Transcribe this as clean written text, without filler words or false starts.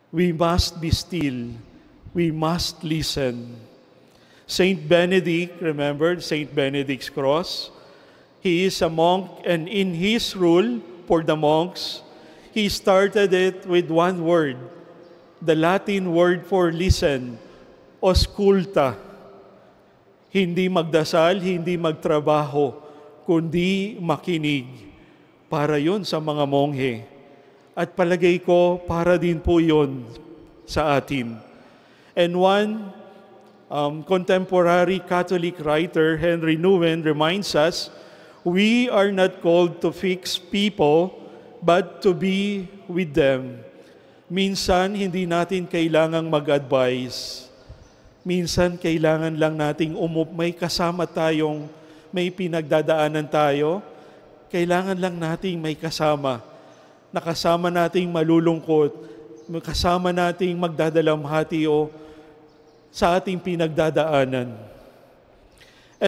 We must be still. We must listen. Saint Benedict, remember Saint Benedict's cross? He is a monk, and in his rule for the monks, he started it with one word, the Latin word for listen, ausculta. Hindi magdasal, hindi magtrabaho, kundi makinig. Para yon sa mga monghe. At palagay ko, para din po yon sa atin. And one contemporary Catholic writer, Henry Nouwen, reminds us, we are not called to fix people, but to be with them. Minsan, hindi natin kailangang mag-advise. Minsan, kailangan lang nating may kasama tayong, may pinagdadaanan tayo, kailangan lang nating may kasama. Nakasama nating malulungkot, kasama nating magdadalamhati o sa ating pinagdadaanan.